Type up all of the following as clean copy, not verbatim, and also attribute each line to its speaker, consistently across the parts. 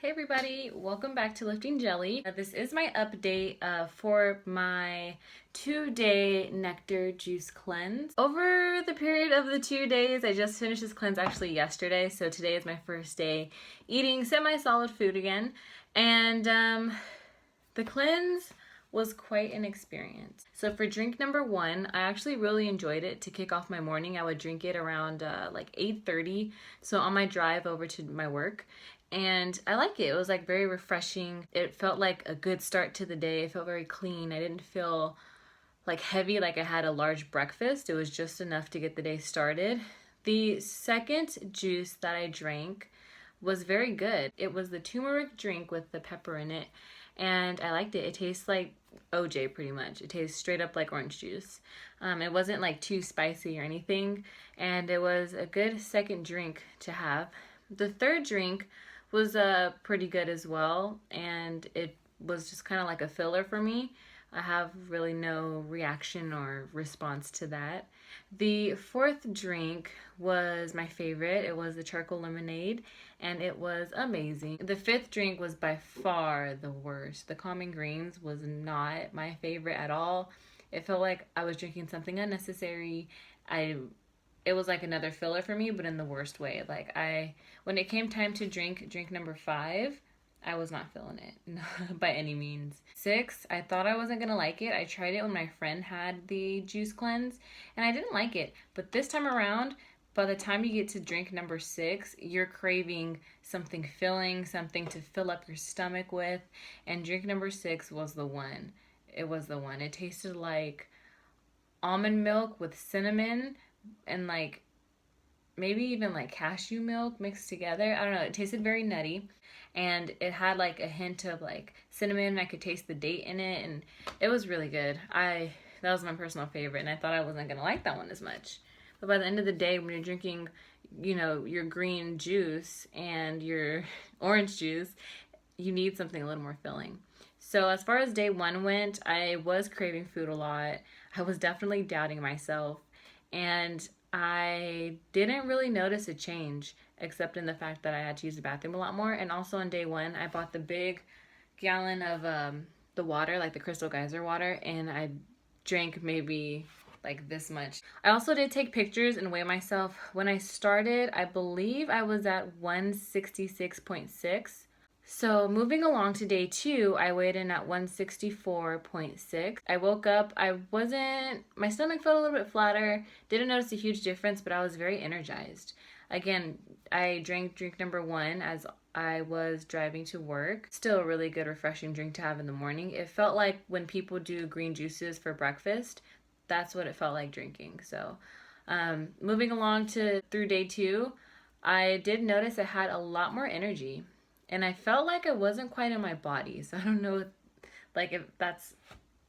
Speaker 1: Hey everybody, welcome back to Lifting Jelly. This is my update for my 2-day Nékter juice cleanse. Over the period of the 2 days, I just finished this cleanse actually yesterday, so today is my first day eating semi-solid food again. And the cleanse was quite an experience. So for drink number 1, I actually really enjoyed it. To kick off my morning, I would drink it around like 8:30, so on my drive over to my work. And I like it. It was like very refreshing. It felt like a good start to the day. It felt very clean. I didn't feel like heavy, like I had a large breakfast. It was just enough to get the day started. The second juice that I drank was very good. It was the turmeric drink with the pepper in it, and I liked it. It tastes like OJ pretty much. It tastes straight up like orange juice. It wasn't like too spicy or anything, and it was a good second drink to have. The third drink was pretty good as well, and it was just kind of like a filler for me. I have really no reaction or response to that. The fourth drink was my favorite. It was the charcoal lemonade, and it was amazing. The fifth drink was by far the worst. The calming greens was not my favorite at all. It felt like I was drinking something unnecessary. It was like another filler for me, but in the worst way. When it came time to drink number 5, I was not feeling it by any means. 6, I thought I wasn't gonna like it. I tried it when my friend had the juice cleanse, and I didn't like it. But this time around, by the time you get to drink number 6, you're craving something filling, something to fill up your stomach with, and drink number 6 was the one. It was the one. It tasted like almond milk with cinnamon and like maybe even like cashew milk mixed together. I don't know. It tasted very nutty, and it had like a hint of like cinnamon. I could taste the date in it, and it was really good. That was my personal favorite, and I thought I wasn't gonna like that one as much. But by the end of the day, when you're drinking, your green juice and your orange juice, you need something a little more filling. So as far as day 1 went, I was craving food a lot. I was definitely doubting myself, and I didn't really notice a change except in the fact that I had to use the bathroom a lot more. And also on day 1, I bought the big gallon of the water, like the Crystal Geyser water, and I drank maybe like this much. I also did take pictures and weigh myself. When I started, I believe I was at 166.6. So moving along to day 2, I weighed in at 164.6. I woke up, my stomach felt a little bit flatter, didn't notice a huge difference, but I was very energized. Again, I drank drink number 1 as I was driving to work. Still a really good, refreshing drink to have in the morning. It felt like when people do green juices for breakfast, that's what it felt like drinking. So moving along through day 2, I did notice I had a lot more energy. And I felt like I wasn't quite in my body. So I don't know if that's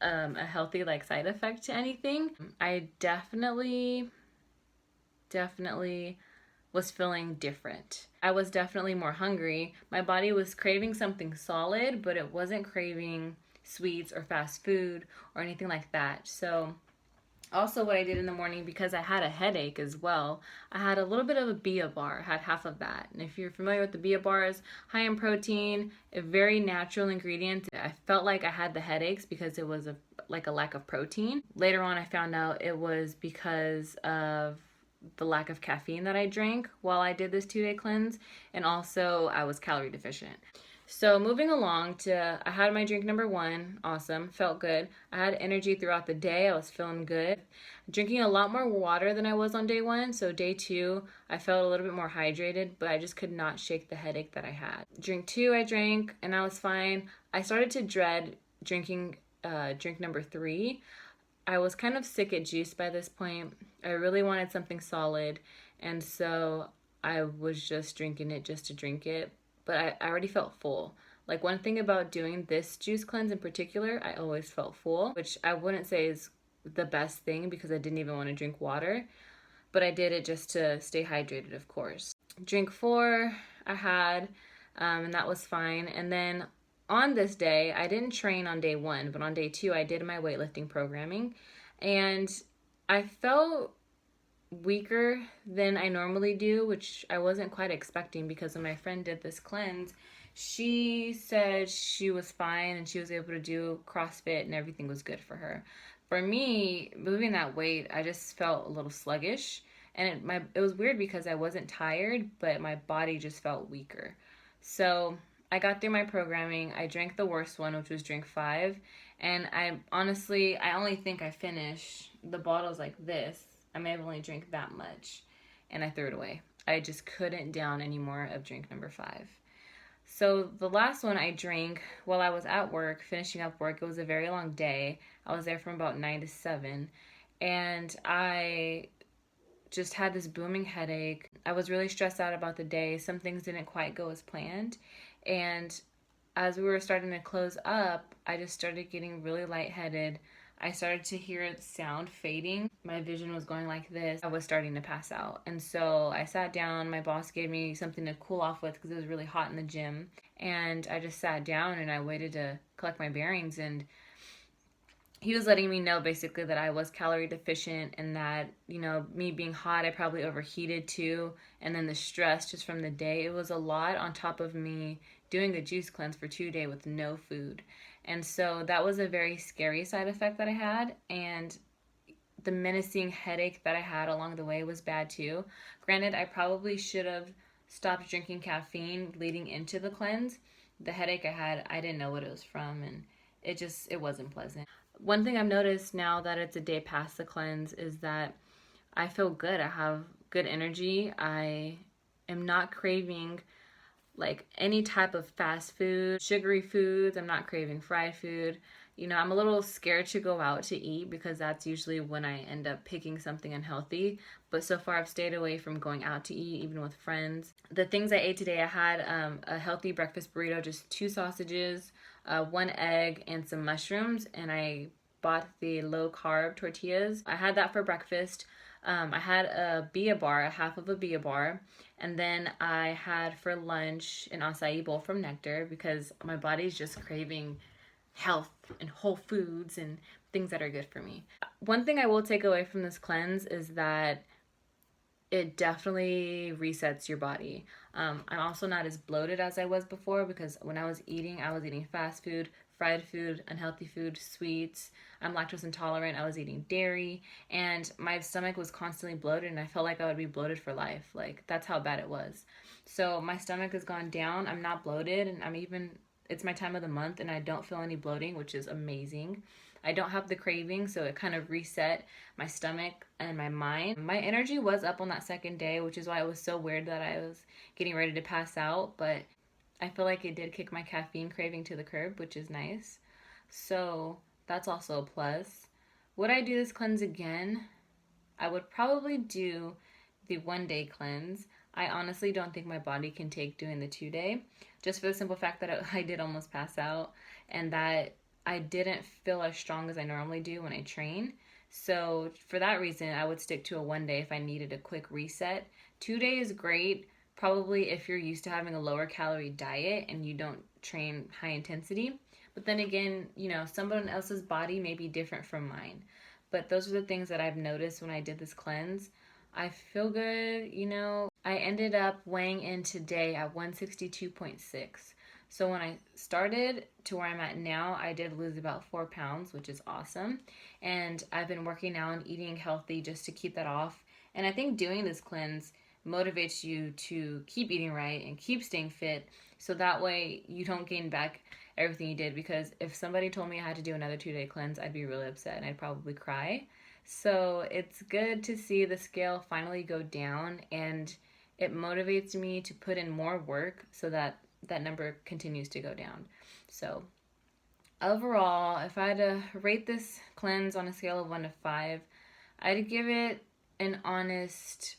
Speaker 1: a healthy side effect to anything. I definitely was feeling different. I was definitely more hungry. My body was craving something solid, but it wasn't craving sweets or fast food or anything like that. So also what I did in the morning, because I had a headache as well, I had a little bit of a Bia bar. I had half of that. And if you're familiar with the Bia bars, high in protein, a very natural ingredient. I felt like I had the headaches because it was a lack of protein. Later on, I found out it was because of the lack of caffeine that I drank while I did this 2-day cleanse, and also I was calorie deficient. So moving along I had my drink number 1, awesome, felt good. I had energy throughout the day, I was feeling good. Drinking a lot more water than I was on day 1, so day 2, I felt a little bit more hydrated, but I just could not shake the headache that I had. Drink 2, I drank, and I was fine. I started to dread drinking drink number 3. I was kind of sick at juice by this point. I really wanted something solid, and so I was just drinking it just to drink it. But I already felt full. Like, one thing about doing this juice cleanse in particular, I always felt full, which I wouldn't say is the best thing because I didn't even want to drink water, but I did it just to stay hydrated, of course. Drink 4 I had, and that was fine. And then on this day, I didn't train on day 1, but on day 2, I did my weightlifting programming, and I felt weaker than I normally do, which I wasn't quite expecting because when my friend did this cleanse, she said she was fine and she was able to do CrossFit and everything was good for her. For me, moving that weight, I just felt a little sluggish, and it was weird because I wasn't tired, but my body just felt weaker. So I got through my programming. I drank the worst one, which was drink 5, and I only think I finished the bottles like this. I may have only drank that much, and I threw it away. I just couldn't down anymore of drink number 5. So the last one I drank while I was at work, finishing up work. It was a very long day. I was there from about 9 to 7, and I just had this booming headache. I was really stressed out about the day. Some things didn't quite go as planned. And as we were starting to close up, I just started getting really lightheaded. I started to hear the sound fading. My vision was going like this. I was starting to pass out. And so I sat down. My boss gave me something to cool off with because it was really hot in the gym. And I just sat down and I waited to collect my bearings. And he was letting me know basically that I was calorie deficient and that, me being hot, I probably overheated too. And then the stress just from the day, it was a lot on top of me doing the juice cleanse for 2 days with no food. And so that was a very scary side effect that I had. And the menacing headache that I had along the way was bad too. Granted, I probably should have stopped drinking caffeine leading into the cleanse. The headache I had, I didn't know what it was from, and it wasn't pleasant. One thing I've noticed now that it's a day past the cleanse is that I feel good. I have good energy. I am not craving like any type of fast food, sugary foods. I'm not craving fried food. I'm a little scared to go out to eat because that's usually when I end up picking something unhealthy. But so far, I've stayed away from going out to eat, even with friends. The things I ate today, I had a healthy breakfast burrito, just 2 sausages, 1 egg, and some mushrooms. And I bought the low carb tortillas. I had that for breakfast. I had a Bia bar, a half of a Bia bar, and then I had for lunch an acai bowl from Nékter because my body's just craving health and whole foods and things that are good for me. One thing I will take away from this cleanse is that it definitely resets your body. I'm also not as bloated as I was before because when I was eating fast food, fried food, unhealthy food, sweets. I'm lactose intolerant. I was eating dairy, and my stomach was constantly bloated, and I felt like I would be bloated for life. Like, that's how bad it was. So my stomach has gone down. I'm not bloated, and it's my time of the month, and I don't feel any bloating, which is amazing. I don't have the craving, so it kind of reset my stomach and my mind. My energy was up on that second day, which is why it was so weird that I was getting ready to pass out, but I feel like it did kick my caffeine craving to the curb, which is nice. So that's also a plus. Would I do this cleanse again? I would probably do the 1 day cleanse. I honestly don't think my body can take doing the 2 day, just for the simple fact that I did almost pass out and that I didn't feel as strong as I normally do when I train. So for that reason, I would stick to a 1 day if I needed a quick reset. 2 day is great, probably if you're used to having a lower calorie diet and you don't train high intensity. But then again, someone else's body may be different from mine. But those are the things that I've noticed when I did this cleanse. I feel good, I ended up weighing in today at 162.6. So when I started to where I'm at now, I did lose about 4 pounds, which is awesome. And I've been working now on eating healthy just to keep that off. And I think doing this cleanse motivates you to keep eating right and keep staying fit, so that way you don't gain back everything you did. Because if somebody told me I had to do another 2 day cleanse, I'd be really upset and I'd probably cry. So it's good to see the scale finally go down, and it motivates me to put in more work so that that number continues to go down. So overall, if I had to rate this cleanse on a scale of 1 to 5, I'd give it an honest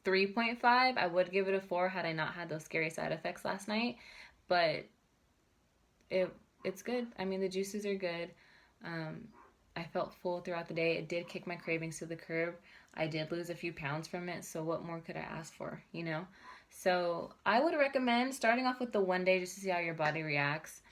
Speaker 1: 3.5. I would give it a 4 had I not had those scary side effects last night, but it's good. I mean, the juices are good. I felt full throughout the day. It did kick my cravings to the curb. I did lose a few pounds from it, so what more could I ask for, So I would recommend starting off with the 1 day just to see how your body reacts.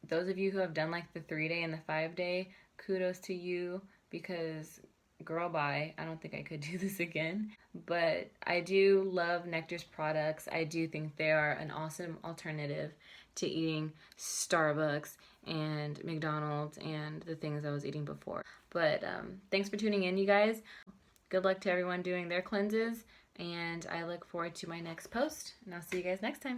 Speaker 1: Those of you who have done like the 3 day and the 5 day, kudos to you, because girl, bye. I don't think I could do this again. But I do love Nékter's products. I do think they are an awesome alternative to eating Starbucks and McDonald's and the things I was eating before. But thanks for tuning in, you guys. Good luck to everyone doing their cleanses, and I look forward to my next post, and I'll see you guys next time.